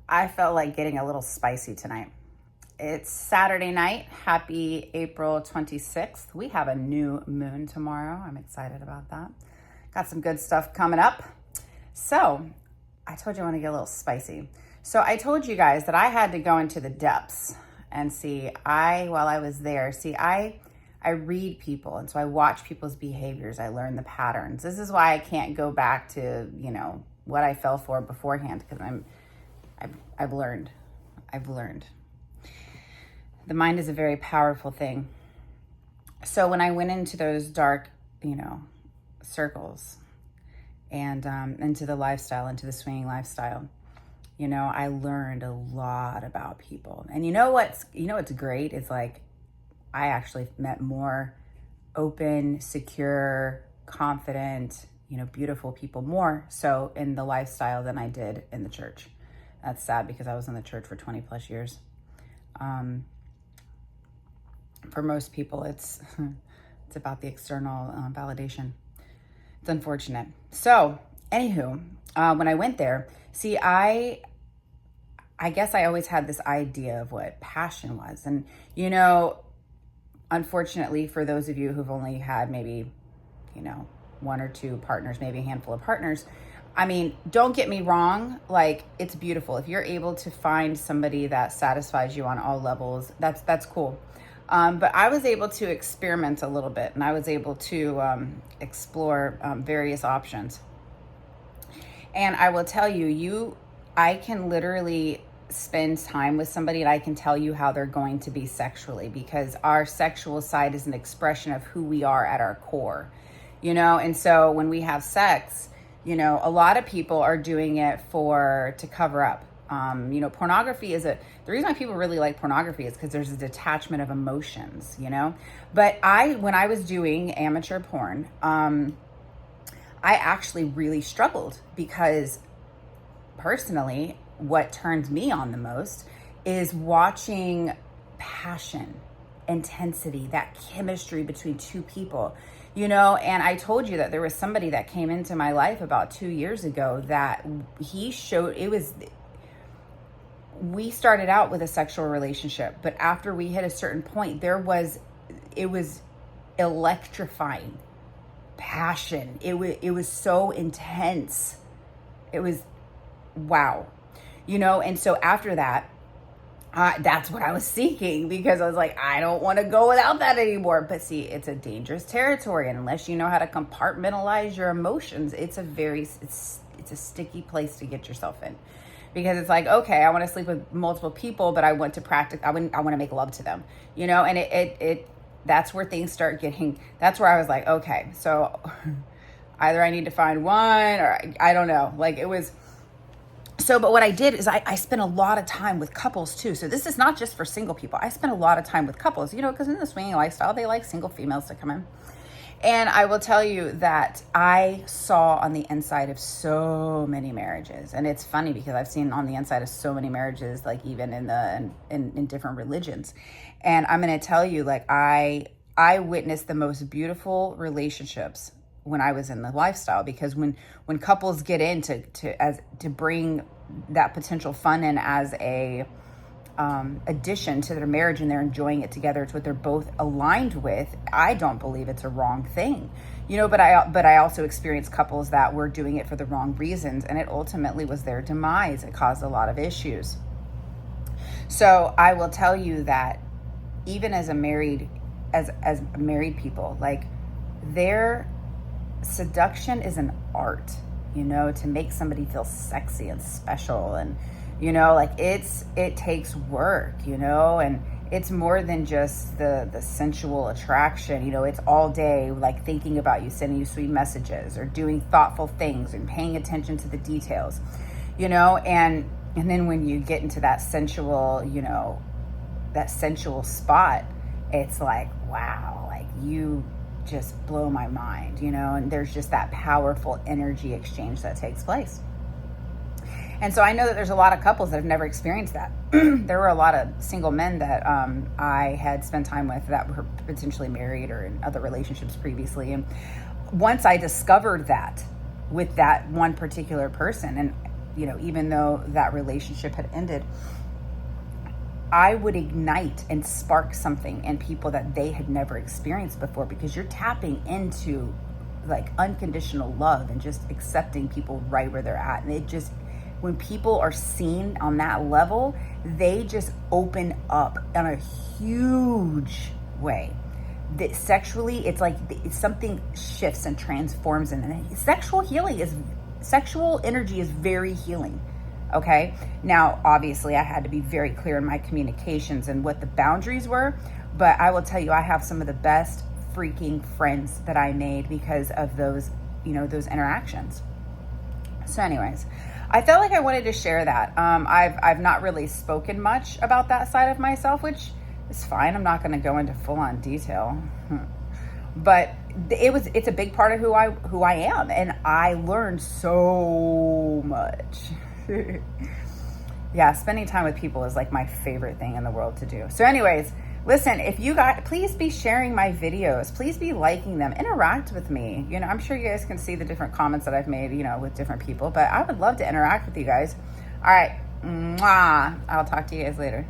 I felt like getting a little spicy tonight. It's Saturday night. Happy April 26th. We have a new moon tomorrow. I'm excited about that. Got some good stuff coming up. So, I told you I want to get a little spicy. So, I told you guys that I had to go into the depths and while I was there, I read people, and so I watch people's behaviors. I learn the patterns. This is why I can't go back to, what I fell for beforehand, because I've learned. The mind is a very powerful thing. So when I went into those dark, circles and into the lifestyle, into the swinging lifestyle, I learned a lot about people. And what's great is like I actually met more open, secure, confident, beautiful people more so in the lifestyle than I did in the church. That's sad because I was in the church for 20 plus years. For most people, it's about the external validation. It's unfortunate. So, anywho, when I went there, I guess I always had this idea of what passion was. And, unfortunately, for those of you who've only had maybe, one or two partners, maybe a handful of partners, I mean, don't get me wrong, like, it's beautiful. If you're able to find somebody that satisfies you on all levels, that's cool. But I was able to experiment a little bit, and I was able to explore various options. And I will tell you, I can literally spend time with somebody and I can tell you how they're going to be sexually, because our sexual side is an expression of who we are at our core, and so when we have sex, a lot of people are doing it to cover up. Pornography the reason why people really like pornography is because there's a detachment of emotions, But when I was doing amateur porn, I actually really struggled because personally, what turns me on the most is watching passion, intensity, that chemistry between two people. And I told you that there was somebody that came into my life about 2 years ago that we started out with a sexual relationship, but after we hit a certain point, it was electrifying passion. It was so intense. It was wow, and so after that, that's what I was seeking, because I was like, I don't want to go without that anymore. But see, it's a dangerous territory, and unless you know how to compartmentalize your emotions, it's a sticky place to get yourself in, because it's like, okay, I want to sleep with multiple people, but I want to make love to them, and it that's where things start getting. That's where I was like, okay, so either I need to find one, or I don't know, like it was. So, but what I did is I spent a lot of time with couples too. So this is not just for single people. I spent a lot of time with couples, because in the swinging lifestyle, they like single females to come in. And I will tell you that I saw on the inside of so many marriages. And it's funny because I've seen on the inside of so many marriages, like even in different religions. And I'm going to tell you, like, I witnessed the most beautiful relationships when I was in the lifestyle, because when couples get in to bring that potential fun in as a addition to their marriage, and they're enjoying it together, it's what they're both aligned with, I don't believe it's a wrong thing, but I also experienced couples that were doing it for the wrong reasons, and it ultimately was their demise. It caused a lot of issues. So I will tell you that even as married people, like, their seduction is an art, to make somebody feel sexy and special, and like it takes work, and it's more than just the sensual attraction. It's all day, like, thinking about you, sending you sweet messages, or doing thoughtful things and paying attention to the details, and then when you get into that sensual spot, it's like, wow, like, you just blow my mind, and there's just that powerful energy exchange that takes place. And so I know that there's a lot of couples that have never experienced that. There were a lot of single men that I had spent time with that were potentially married or in other relationships previously. And once I discovered that with that one particular person, and you know, even though that relationship had ended, I would ignite and spark something in people that they had never experienced before, because you're tapping into like unconditional love and just accepting people right where they're at. And it just, when people are seen on that level, they just open up in a huge way. That sexually, it's like something shifts and transforms, and sexual energy is very healing. Okay. Now, obviously, I had to be very clear in my communications and what the boundaries were, but I will tell you, I have some of the best freaking friends that I made because of those, you know, those interactions. So anyways, I felt like I wanted to share that. I've not really spoken much about that side of myself, which is fine. I'm not going to go into full on detail, but it's a big part of who I am. And I learned so much. Yeah, spending time with people is like my favorite thing in the world to do. So anyways, listen, if you guys, please be sharing my videos. Please be liking them. Interact with me. You know, I'm sure you guys can see the different comments that I've made, you know, with different people, but I would love to interact with you guys. All right. Mwah. I'll talk to you guys later.